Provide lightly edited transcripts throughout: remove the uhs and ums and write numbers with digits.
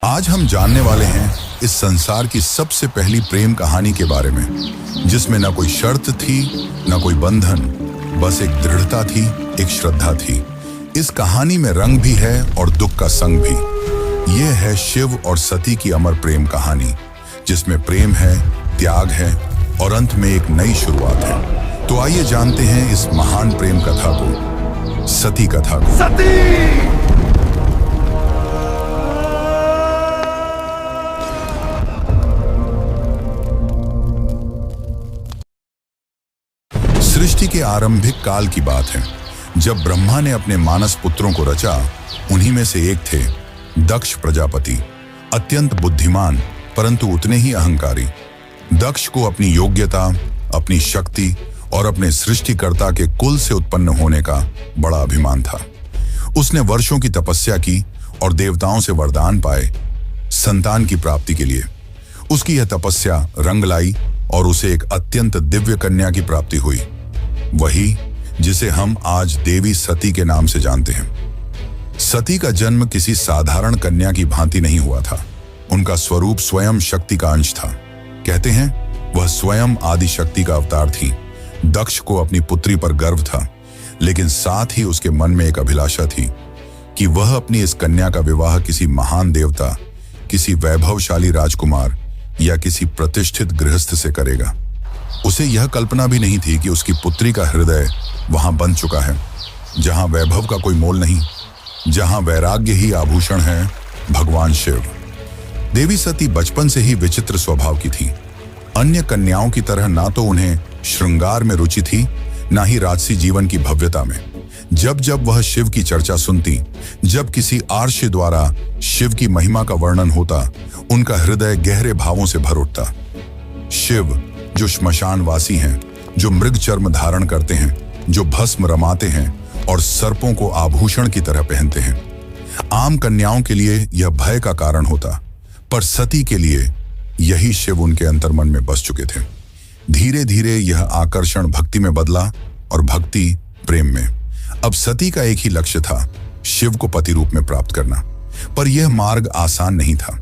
आज हम जानने वाले हैं इस संसार की सबसे पहली प्रेम कहानी के बारे में, जिसमें न कोई शर्त थी, न कोई बंधन, बस एक दृढ़ता थी, एक श्रद्धा थी। इस कहानी में रंग भी है और दुख का संग भी। यह है शिव और सती की अमर प्रेम कहानी, जिसमें प्रेम है, त्याग है और अंत में एक नई शुरुआत है। तो आइए जानते हैं इस महान प्रेम कथा को, सती कथा को। सती! सृष्टि के आरंभिक काल की बात है, जब ब्रह्मा ने अपने मानस पुत्रों को रचा। उन्हीं में से एक थे दक्ष प्रजापति, अत्यंत बुद्धिमान परंतु उतने ही अहंकारी। दक्ष को अपनी योग्यता, अपनी शक्ति और अपने सृष्टिकर्ता के कुल से उत्पन्न होने का बड़ा अभिमान था। उसने वर्षों की तपस्या की और देवताओं से वरदान पाए संतान की प्राप्ति के लिए। उसकी यह तपस्या रंग लाई और उसे एक अत्यंत दिव्य कन्या की प्राप्ति हुई, वही जिसे हम आज देवी सती के नाम से जानते हैं। सती का जन्म किसी साधारण कन्या की भांति नहीं हुआ था। उनका स्वरूप स्वयं शक्ति का अंश था। कहते हैं वह स्वयं आदि शक्ति का अवतार थी। दक्ष को अपनी पुत्री पर गर्व था, लेकिन साथ ही उसके मन में एक अभिलाषा थी कि वह अपनी इस कन्या का विवाह किसी महान देवता, किसी वैभवशाली राजकुमार या किसी प्रतिष्ठित गृहस्थ से करेगा। उसे यह कल्पना भी नहीं थी कि उसकी पुत्री का हृदय वहां बन चुका है, जहां वैभव का कोई मोल नहीं, जहां वैराग्य ही आभूषण है, भगवान शिव। देवी सती बचपन से ही विचित्र स्वभाव की थी। अन्य कन्याओं की तरह ना तो उन्हें श्रृंगार में रुचि थी, ना ही राजसी जीवन की भव्यता में। जब जब वह शिव की चर्चा सुनती, जब किसी आर्षि द्वारा शिव की महिमा का वर्णन होता, उनका हृदय गहरे भावों से भर उठता। शिव जो श्मशानवासी हैं, जो मृग चर्म धारण करते हैं, जो भस्म रमाते हैं और सर्पों को आभूषण की तरह पहनते हैं। आम कन्याओं के लिए यह भय का कारण होता, पर सती के लिए यही शिव उनके अंतर्मन में बस चुके थे। धीरे धीरे यह आकर्षण भक्ति में बदला और भक्ति प्रेम में। अब सती का एक ही लक्ष्य था, शिव को पति रूप में प्राप्त करना। पर यह मार्ग आसान नहीं था।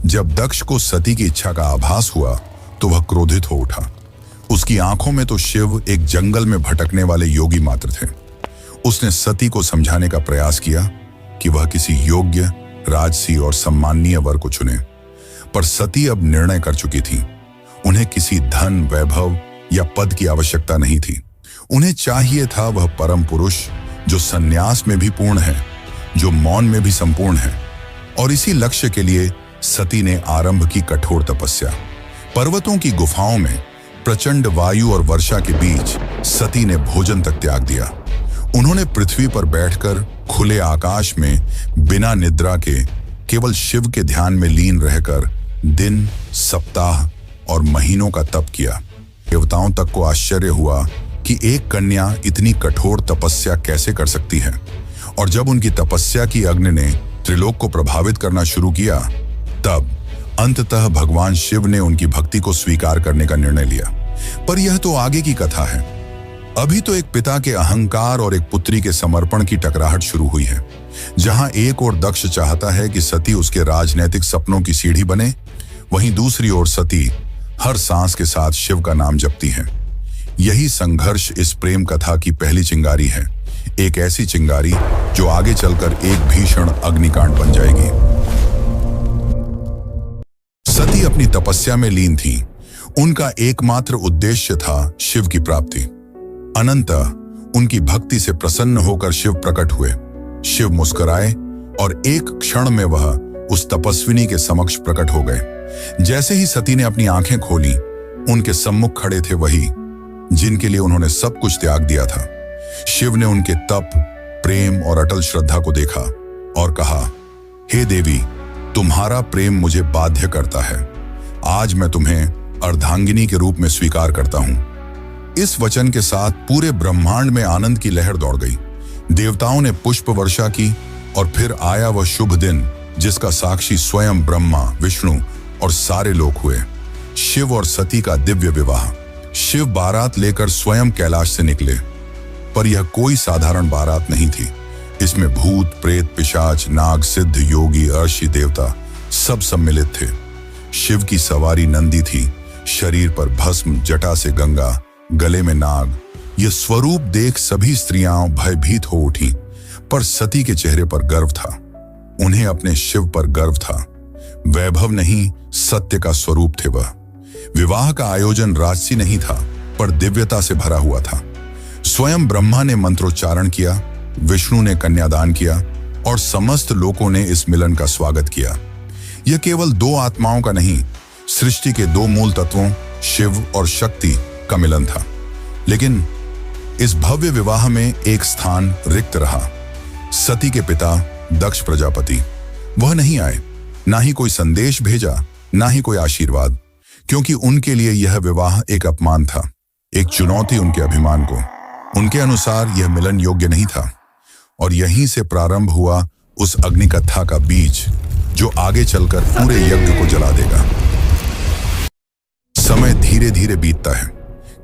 जब दक्ष को सती की इच्छा का आभास हुआ तो वह क्रोधित हो उठा। उसकी आंखों में तो शिव एक जंगल में भटकने वाले योगी मात्र थे। उसने सती को समझाने का प्रयास किया कि वह किसी योग्य, राजसी और सम्माननीय वर को चुने, पर सती अब निर्णय कर चुकी थी। उन्हें किसी धन, वैभव या पद की आवश्यकता नहीं थी। उन्हें चाहिए था वह परम पुरुष जो संन्यास में भी पूर्ण है, जो मौन में भी संपूर्ण है। और इसी लक्ष्य के लिए सती ने आरंभ की कठोर तपस्या। पर्वतों की गुफाओं में प्रचंड वायु और वर्षा के बीच सती ने भोजन तक त्याग दिया। उन्होंने पृथ्वी पर बैठकर खुले आकाश में बिना निद्रा के केवल शिव के ध्यान में लीन रहकर दिन, सप्ताह और महीनों का तप किया। देवताओं तक को आश्चर्य हुआ कि एक कन्या इतनी कठोर तपस्या कैसे कर सकती है। और जब उनकी तपस्या की अग्नि ने त्रिलोक को प्रभावित करना शुरू किया, तब अंततः भगवान शिव ने उनकी भक्ति को स्वीकार करने का निर्णय लिया। पर यह तो आगे की कथा है। अभी तो एक पिता के अहंकार और एक पुत्री के समर्पण की टकराहट शुरू हुई है। जहां एक ओर दक्ष चाहता है कि सती उसके राजनैतिक सपनों की सीढ़ी बने, वहीं दूसरी ओर सती हर सांस के साथ शिव का नाम जपती है। यही संघर्ष इस प्रेम कथा की पहली चिंगारी है, एक ऐसी चिंगारी जो आगे चलकर एक भीषण अग्निकांड बन जाएगी। सती अपनी तपस्या में लीन थी। उनका एकमात्र उद्देश्य था शिव की प्राप्ति। अनंतः उनकी भक्ति से प्रसन्न होकर शिव प्रकट हुए। शिव मुस्कुराए और एक क्षण में वह उस तपस्विनी के समक्ष प्रकट हो गए। जैसे ही सती ने अपनी आंखें खोली, उनके सम्मुख खड़े थे वही जिनके लिए उन्होंने सब कुछ त्याग दिया था। शिव ने उनके तप, प्रेम और अटल श्रद्धा को देखा और कहा, हे देवी, तुम्हारा प्रेम मुझे बाध्य करता है। आज मैं तुम्हें अर्धांगिनी के रूप में स्वीकार करता हूं। इस वचन के साथ पूरे ब्रह्मांड में आनंद की लहर दौड़ गई। देवताओं ने पुष्प वर्षा की और फिर आया वह शुभ दिन जिसका साक्षी स्वयं ब्रह्मा, विष्णु और सारे लोग हुए। शिव और सती का दिव्य विवाह। शिव बारात लेकर स्वयं कैलाश से निकले, पर यह कोई साधारण बारात नहीं थी। इसमें भूत, प्रेत, पिशाच, नाग, सिद्ध, योगी, अर्षि, देवता सब सम्मिलित थे। शिव की सवारी नंदी थी, शरीर पर भस्म, जटा से गंगा, गले में नाग। यह स्वरूप देख सभी स्त्रियां भयभीत हो उठी, पर सती के चेहरे पर गर्व था। उन्हें अपने शिव पर गर्व था। वैभव नहीं, सत्य का स्वरूप थे वह। विवाह का आयोजन राजसी नहीं था, पर दिव्यता से भरा हुआ था। स्वयं ब्रह्मा ने मंत्रोच्चारण किया, विष्णु ने कन्यादान किया और समस्त लोगों ने इस मिलन का स्वागत किया। यह केवल दो आत्माओं का नहीं, सृष्टि के दो मूल तत्वों शिव और शक्ति का मिलन था। लेकिन इस भव्य विवाह में एक स्थान रिक्त रहा। सती के पिता दक्ष प्रजापति, वह नहीं आए, ना ही कोई संदेश भेजा, ना ही कोई आशीर्वाद, क्योंकि उनके लिए यह विवाह एक अपमान था, एक चुनौती उनके अभिमान को। उनके अनुसार यह मिलन योग्य नहीं था। और यहीं से प्रारंभ हुआ उस अग्निकथा का बीज, जो आगे चलकर पूरे यज्ञ को जला देगा। समय धीरे धीरे बीतता है।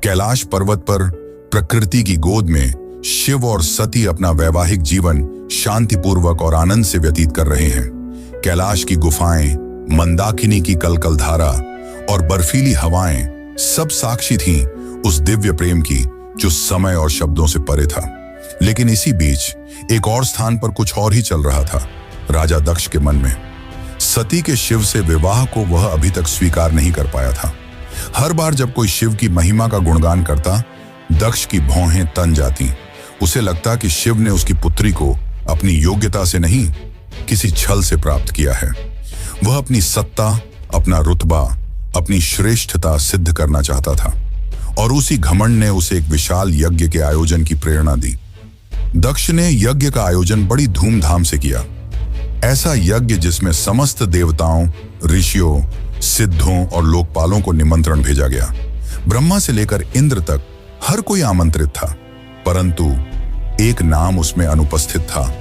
कैलाश पर्वत पर प्रकृति की गोद में शिव और सती अपना वैवाहिक जीवन शांतिपूर्वक और आनंद से व्यतीत कर रहे हैं। कैलाश की गुफाएं, मंदाकिनी की कलकल धारा और बर्फीली हवाएं सब साक्षी थीं उस दिव्य प्रेम की, जो समय और शब्दों से परे था। लेकिन इसी बीच एक और स्थान पर कुछ और ही चल रहा था, राजा दक्ष के मन में। सती के शिव से विवाह को वह अभी तक स्वीकार नहीं कर पाया था। हर बार जब कोई शिव की महिमा का गुणगान करता, दक्ष की भौहें तन जाती। उसे लगता कि शिव ने उसकी पुत्री को अपनी योग्यता से नहीं, किसी छल से प्राप्त किया है। वह अपनी सत्ता, अपना रुतबा, अपनी श्रेष्ठता सिद्ध करना चाहता था, और उसी घमंड ने उसे एक विशाल यज्ञ के आयोजन की प्रेरणा दी। दक्ष ने यज्ञ का आयोजन बड़ी धूमधाम से किया। ऐसा यज्ञ जिसमें समस्त देवताओं, ऋषियों, सिद्धों और लोकपालों को निमंत्रण भेजा गया। ब्रह्मा से लेकर इंद्र तक हर कोई आमंत्रित था, परंतु एक नाम उसमें अनुपस्थित था,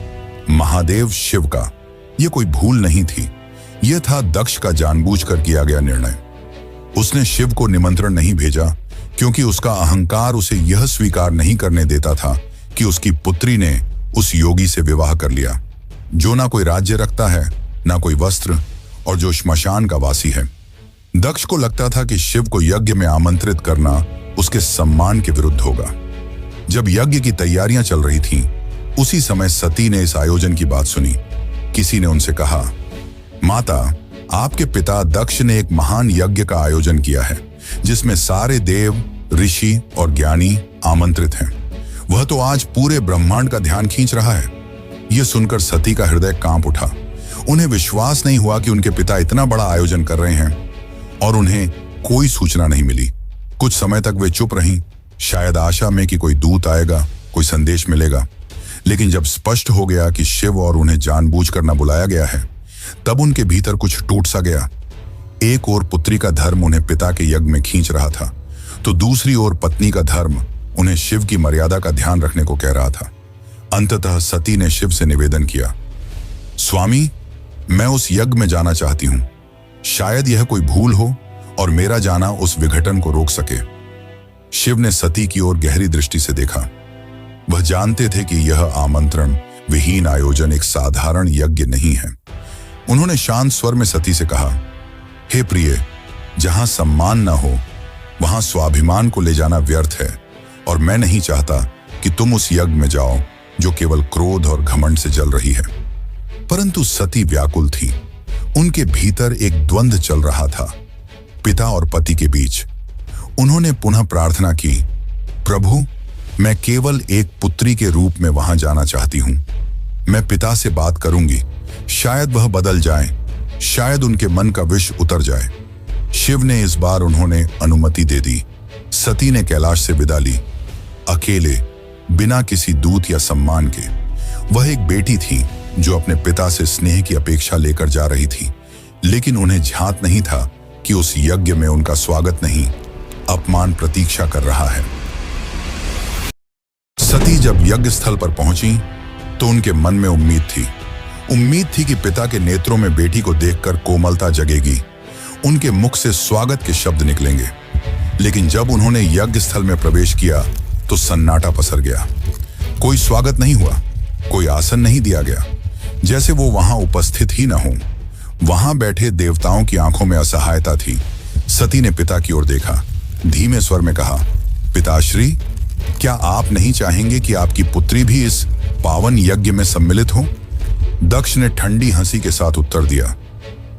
महादेव शिव का। यह कोई भूल नहीं थी, यह था दक्ष का जानबूझकर किया गया निर्णय। उसने शिव को निमंत्रण नहीं भेजा, क्योंकि उसका अहंकार उसे यह स्वीकार नहीं करने देता था कि उसकी पुत्री ने उस योगी से विवाह कर लिया, जो ना कोई राज्य रखता है, ना कोई वस्त्र, और जो श्मशान का वासी है। दक्ष को लगता था कि शिव को यज्ञ में आमंत्रित करना उसके सम्मान के विरुद्ध होगा। जब यज्ञ की तैयारियां चल रही थीं, उसी समय सती ने इस आयोजन की बात सुनी। किसी ने उनसे कहा, माता, आपके पिता दक्ष ने एक महान यज्ञ का आयोजन किया है, जिसमें सारे देव, ऋषि और ज्ञानी आमंत्रित हैं। वह तो आज पूरे ब्रह्मांड का ध्यान खींच रहा है। यह सुनकर सती का हृदय कांप उठा। उन्हें विश्वास नहीं हुआ कि उनके पिता इतना बड़ा आयोजन कर रहे हैं और उन्हें कोई सूचना नहीं मिली। कुछ समय तक वे चुप रहीं, शायद आशा में कि कोई दूत आएगा, कोई संदेश मिलेगा। लेकिन जब स्पष्ट हो गया कि शिव और उन्हें जानबूझकर न बुलाया गया है, तब उनके भीतर कुछ टूट सा गया। एक ओर पुत्री का धर्म उन्हें पिता के यज्ञ में खींच रहा था, तो दूसरी ओर पत्नी का धर्म उन्हें शिव की मर्यादा का ध्यान रखने को कह रहा था। अंततः सती ने शिव से निवेदन किया, स्वामी, मैं उस यज्ञ में जाना चाहती हूं। शायद यह कोई भूल हो और मेरा जाना उस विघटन को रोक सके। शिव ने सती की ओर गहरी दृष्टि से देखा। वह जानते थे कि यह आमंत्रण विहीन आयोजन एक साधारण यज्ञ नहीं है। उन्होंने शांत स्वर में सती से कहा, हे प्रिय, जहां सम्मान न हो वहां स्वाभिमान को ले जाना व्यर्थ है, और मैं नहीं चाहता कि तुम उस यज्ञ में जाओ जो केवल क्रोध और घमंड से जल रही है। परंतु सती व्याकुल थी। उनके भीतर एक द्वंद्व चल रहा था, पिता और पति के बीच। उन्होंने पुनः प्रार्थना की, प्रभु, मैं केवल एक पुत्री के रूप में वहां जाना चाहती हूं। मैं पिता से बात करूंगी, शायद वह बदल जाए, शायद उनके मन का विष उतर जाए। शिव ने इस बार उन्होंने अनुमति दे दी। सती ने कैलाश से विदा ली, अकेले, बिना किसी दूत या सम्मान के। वह एक बेटी थी जो अपने पिता से स्नेह की अपेक्षा लेकर जा रही थी, लेकिन उन्हें झांत नहीं था कि उस यज्ञ में उनका स्वागत नहीं, अपमान प्रतीक्षा कर रहा है। सती जब यज्ञ स्थल पर पहुंची तो उनके मन में उम्मीद थी कि पिता के नेत्रों में बेटी को देखकर कोमलता जगेगी, उनके मुख से स्वागत के शब्द निकलेंगे। लेकिन जब उन्होंने यज्ञ स्थल में प्रवेश किया तो सन्नाटा पसर गया। कोई स्वागत नहीं हुआ, कोई आसन नहीं दिया गया, जैसे वो वहां उपस्थित ही न हो। वहां बैठे देवताओं की आंखों में असहायता थी। सती ने पिता की ओर देखा, धीमे स्वर में कहा, पिताश्री, क्या आप नहीं चाहेंगे कि आपकी पुत्री भी इस पावन यज्ञ में सम्मिलित हो? दक्ष ने ठंडी हंसी के साथ उत्तर दिया,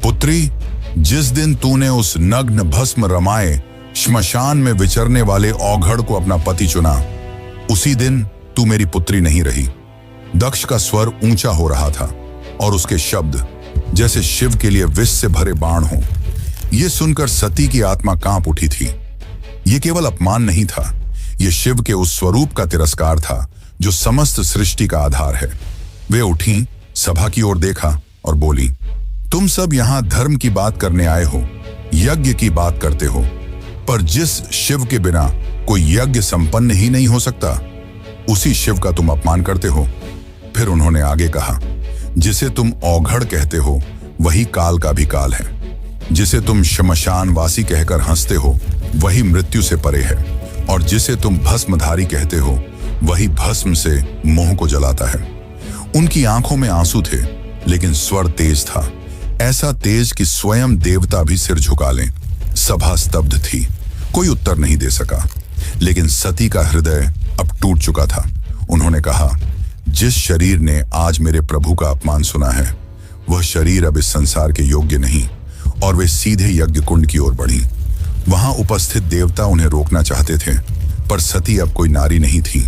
पुत्री, जिस दिन तूने उस नग्न भस्म रमाए श्मशान में विचरने वाले औघड़ को अपना पति चुना, उसी दिन तू मेरी पुत्री नहीं रही। दक्ष का स्वर ऊंचा हो रहा था और उसके शब्द जैसे शिव के लिए विष से भरे बाण हो। यह सुनकर सती की आत्मा कांप उठी थी। यह केवल अपमान नहीं था, यह शिव के उस स्वरूप का तिरस्कार था जो समस्त सृष्टि का आधार है। वे उठी, सभा की ओर देखा और बोली, तुम सब यहां धर्म की बात करने आए हो, यज्ञ की बात करते हो, पर जिस शिव के बिना कोई यज्ञ संपन्न ही नहीं हो सकता, उसी शिव का तुम अपमान करते हो। फिर उन्होंने आगे कहा, जिसे तुम औघड़ कहते हो वही काल का भी काल है। जिसे तुम श्मशानवासी कहकर हंसते हो वही मृत्यु से परे है, और जिसे तुम भस्मधारी कहते हो वही भस्म से मोह को जलाता है। उनकी आंखों में आंसू थे, लेकिन स्वर तेज था, ऐसा तेज कि स्वयं देवता भी सिर झुका लें। सभा स्तब्ध थी, कोई उत्तर नहीं दे सका, लेकिन सती का हृदय अब टूट चुका था। उन्होंने कहा, जिस शरीर ने आज मेरे प्रभु का अपमान सुना है, वह शरीर अब इस संसार के योग्य नहीं। और वे सीधे यज्ञ कुंड की ओर बढ़ी। वहां उपस्थित देवता उन्हें रोकना चाहते थे, पर सती अब कोई नारी नहीं थी,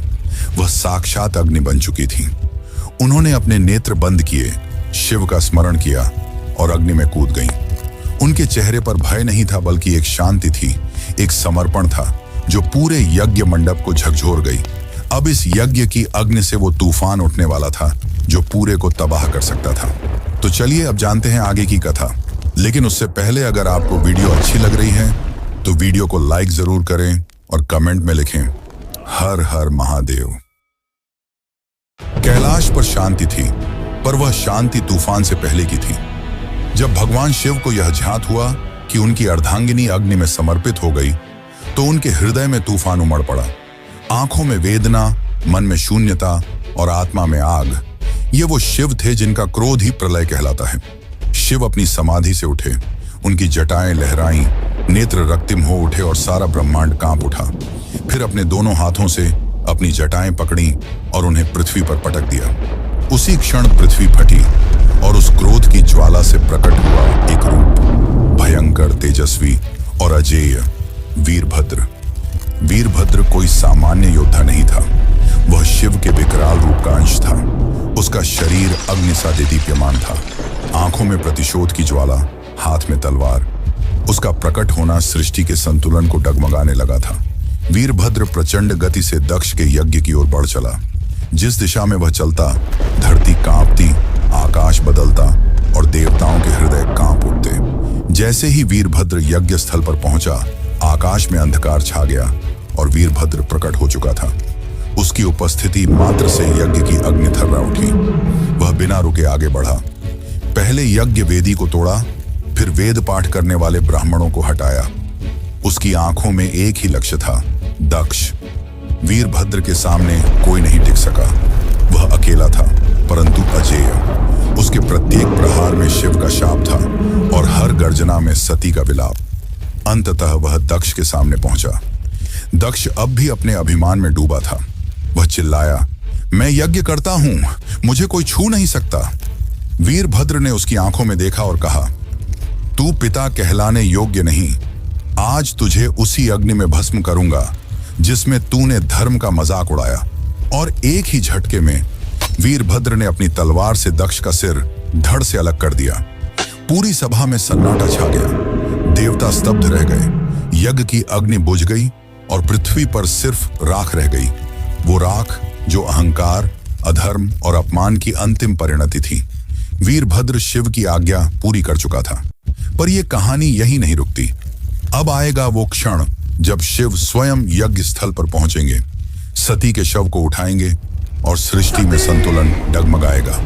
वह साक्षात अग्नि बन चुकी थी। उन्होंने अपने नेत्र बंद किए, शिव का स्मरण किया और अग्नि में कूद गईं। उनके चेहरे पर भय नहीं था, बल्कि एक शांति थी, एक समर्पण था जो पूरे यज्ञ मंडप को झकझोर गई। अब इस यज्ञ की अग्नि से वो तूफान उठने वाला था जो पूरे को तबाह कर सकता था। तो चलिए अब जानते हैं आगे की कथा। लेकिन उससे पहले अगर आपको वीडियो अच्छी लग रही है तो वीडियो को लाइक जरूर करें और कमेंट में लिखें, हर हर महादेव। कैलाश पर शांति थी, पर वह शांति तूफान से पहले की थी। जब भगवान शिव को यह ज्ञात हुआ कि उनकी अर्धांगिनी अग्नि में समर्पित हो गई, तो उनके हृदय में तूफान उमड़ पड़ा। आंखों में वेदना, मन में शून्यता और आत्मा में आग। ये वो शिव थे जिनका क्रोध ही प्रलय कहलाता है। शिव अपनी समाधि से उठे, उनकी जटाएं लहराईं, नेत्र रक्तिम हो उठे और सारा ब्रह्मांड कांप उठा। फिर अपने दोनों हाथों से अपनी जटाएं पकड़ी और उन्हें पृथ्वी पर पटक दिया। उसी क्षण पृथ्वी फटी और उस क्रोध की ज्वाला से प्रकट हुआ एक रूप, भयंकर, तेजस्वी और अजेय, वीरभद्र। वीरभद्र कोई सामान्य योद्धा नहीं था, वह शिव के विकराल रूप का अंश था। उसका शरीर अग्नि सा दीप्यमान था, आंखों में प्रतिशोध की ज्वाला, हाथ में तलवार। उसका प्रकट होना सृष्टि के संतुलन को डगमगाने लगा था। वीरभद्र प्रचंड गति से दक्ष के यज्ञ की ओर बढ़ चला। जिस दिशा में वह चलता, धरती कांपती, आकाश बदलता और देवताओं के हृदय कांप उठते। जैसे ही वीरभद्र यज्ञ स्थल पर पहुंचा, आकाश में अंधकार छा गया और वीरभद्र प्रकट हो चुका था। उसकी उपस्थिति मात्र से यज्ञ की अग्नि थर्रा उठी। वह बिना रुके आगे बढ़ा। पहले यज्ञ वेदी को तोड़ा, फिर वेद पाठ करने वाले ब्राह्मणों को हटाया। उसकी आंखों में एक ही लक्ष्य था, दक्ष। वीरभद्र के सामने कोई नहीं टिक सका। वह अकेला था, परंतु अजेय। उसके प्रत्येक प्रहार में शिव का शाप था और हर गर्जना में सती का विलाप। अंततः वह दक्ष के सामने पहुंचा। दक्ष अब भी अपने अभिमान में डूबा था। वह चिल्लाया, मैं यज्ञ करता हूं, मुझे कोई छू नहीं सकता। वीरभद्र ने उसकी आंखों में देखा और कहा, तू पिता कहलाने योग्य नहीं। आज तुझे उसी अग्नि में भस्म करूंगा जिसमें तूने धर्म का मजाक उड़ाया। और एक ही झटके में वीरभद्र ने अपनी तलवार से दक्ष का सिर धड़ से अलग कर दिया। पूरी सभा में सन्नाटा छा गया। देवता स्तब्ध रह गए। यज्ञ की अग्नि बुझ गई और पृथ्वी पर सिर्फ राख रह गई। वो राख जो अहंकार, अधर्म और अपमान की अंतिम परिणति थी। वीरभद्र शिव की आज्ञा पूरी कर चुका था, पर यह कहानी यही नहीं रुकती। अब आएगा वो क्षण जब शिव स्वयं यज्ञ स्थल पर पहुंचेंगे, सती के शव को उठाएंगे और सृष्टि में संतुलन डगमगाएगा।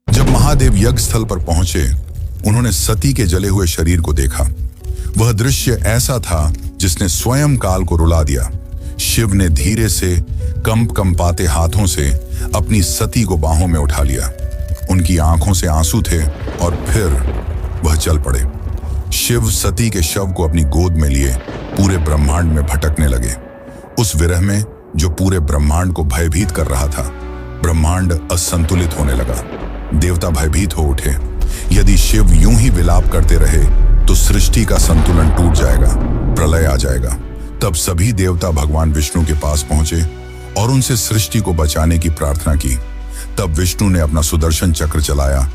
जब महादेव यज्ञ स्थल पर पहुंचे, उन्होंने सती के जले हुए शरीर को देखा। वह दृश्य ऐसा था जिसने स्वयं काल को रुला दिया। शिव ने धीरे से कंपाते हाथों से अपनी सती को बाहों में उठा लिया। उनकी आंखों से आंसू थे और फिर वह चल पड़े। शिव सती के शव को अपनी गोद में लिए पूरे ब्रह्मांड में भटकने लगे। उस विरह में जो पूरे ब्रह्मांड को भयभीत कर रहा था, ब्रह्मांड असंतुलित होने लगा। देवता भयभीत हो उठे। यदि शिव यूं ही विलाप करते रहे तो सृष्टि का संतुलन टूट जाएगा, प्रलय आ जाएगा। तब सभी देवता भगवान विष्णु के पास पहुंचे और उनसे सृष्टि को बचाने की प्रार्थना की। तब विष्णु ने अपना सुदर्शन चक्र चलाया।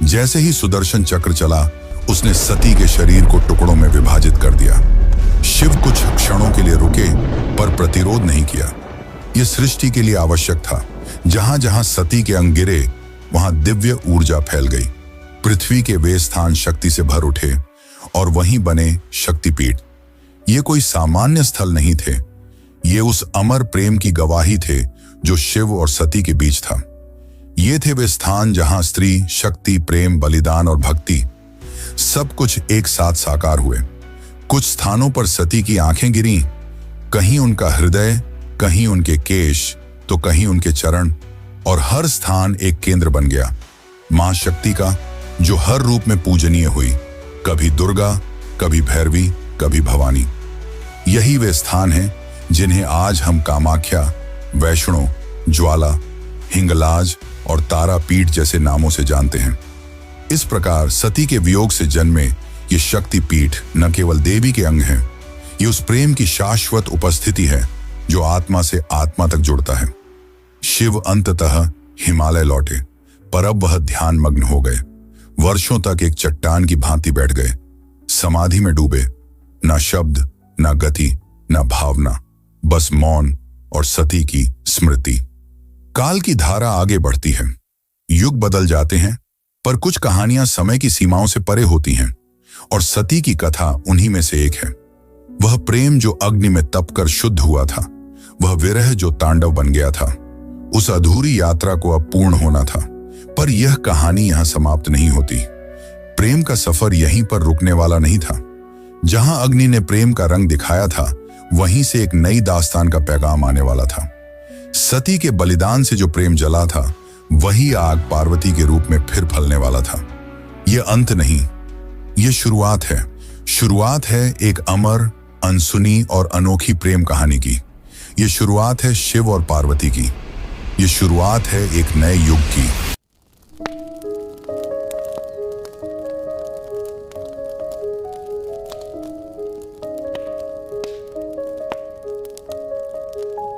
जैसे ही सुदर्शन चक्र चला, उसने सती के शरीर को टुकड़ों में विभाजित कर दिया। शिव कुछ क्षणों के लिए रुके पर प्रतिरोध नहीं किया। यह सृष्टि के लिए आवश्यक था। जहां जहां सती के अंग गिरे वहां दिव्य ऊर्जा फैल गई। पृथ्वी के वे स्थान शक्ति से भर उठे और वहीं बने शक्तिपीठ। ये कोई सामान्य स्थल नहीं थे, ये उस अमर प्रेम की गवाही थे जो शिव और सती के बीच था। ये थे वे स्थान जहां स्त्री, शक्ति, प्रेम, बलिदान और भक्ति सब कुछ एक साथ साकार हुए। कुछ स्थानों पर सती की आंखें गिरीं, कहीं उनका हृदय, कहीं उनके केश, तो कहीं उनके चरण, और हर स्थान एक केंद्र बन गया मां शक्ति का, जो हर रूप में पूजनीय हुई। कभी दुर्गा, कभी भैरवी, कभी भवानी। यही वे स्थान हैं जिन्हें आज हम कामाख्या, वैष्णो, ज्वाला, हिंगलाज और तारापीठ जैसे नामों से जानते हैं। इस प्रकार सती के वियोग से जन्मे ये शक्तिपीठ न केवल देवी के अंग हैं, ये उस प्रेम की शाश्वत उपस्थिति है जो आत्मा से आत्मा तक जुड़ता है। शिव अंततः हिमालय लौटे, पर अब वह ध्यान मग्न हो गए। वर्षों तक एक चट्टान की भांति बैठ गए, समाधि में डूबे। ना शब्द, ना गति, ना भावना, बस मौन और सती की स्मृति। काल की धारा आगे बढ़ती है, युग बदल जाते हैं, पर कुछ कहानियां समय की सीमाओं से परे होती हैं, और सती की कथा उन्हीं में से एक है। वह प्रेम जो अग्नि में तपकर शुद्ध हुआ था, वह विरह जो तांडव बन गया था। उस अधूरी यात्रा को अब पूर्ण होना था, पर यह कहानी यहां समाप्त नहीं होती। प्रेम का सफर यहीं पर रुकने वाला नहीं था। जहां अग्नि ने प्रेम का रंग दिखाया था, वहीं से एक नई दास्तान का पैगाम आने वाला था। सती के बलिदान से जो प्रेम जला था, वही आग पार्वती के रूप में फिर फलने वाला था। यह अंत नहीं, यह शुरुआत है। शुरुआत है एक अमर, अनसुनी और अनोखी प्रेम कहानी की। यह शुरुआत है शिव और पार्वती की। यह शुरुआत है एक नए युग की।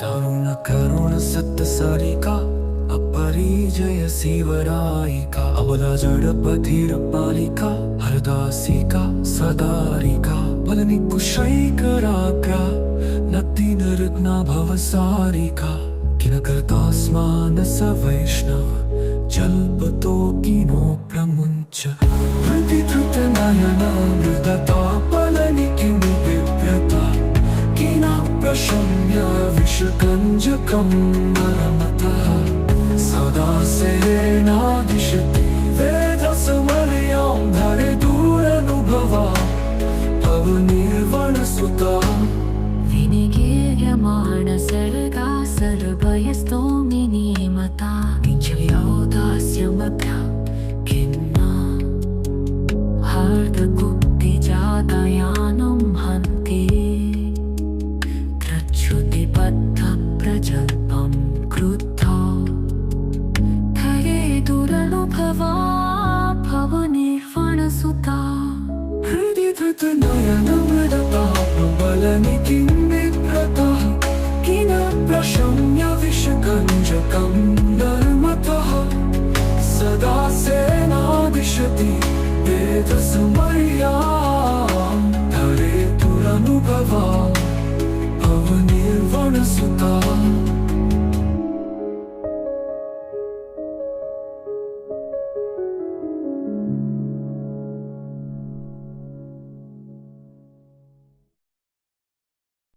दारुण करुण सत्य सारिका अपरिजय शिवरायिका अबला जडपथिर पालिका हरदासिका सदारिका बलनि कुशैकराग्रा नक्तिन रत्ना भवसारिका किनकर्तास्मान स वैष्णव जल्पतो किनो प्रमुञ्च प्रतिधृतनयना मृदता बलनि किमु बिभ्रता किना प्रशम्य विषकञ्जकं नरमतः सदा सेनादिशति वेदसमर्यां धरे दूरनुभवा भवनिर्वणसुता विनिगीर्यमाण सर्गा सर्वयस्तोमिनी मता किञ्चयोदास्यमभ्या खिन्ना हार्दकुक्तिजातयानं हन्ति त्रच्छ्रुतिबद्धप्रजल्पं क्रुद्धा धरे दुरनुभवा भवनिर्वणसुता हृदि धृतनयनमृदता बलनि किं बिभ्रतः किन प्रशम्य विषकञ्जकं नर्मतः सदा सेनादिशति वेदसमर्यां धरे दुरनुभवा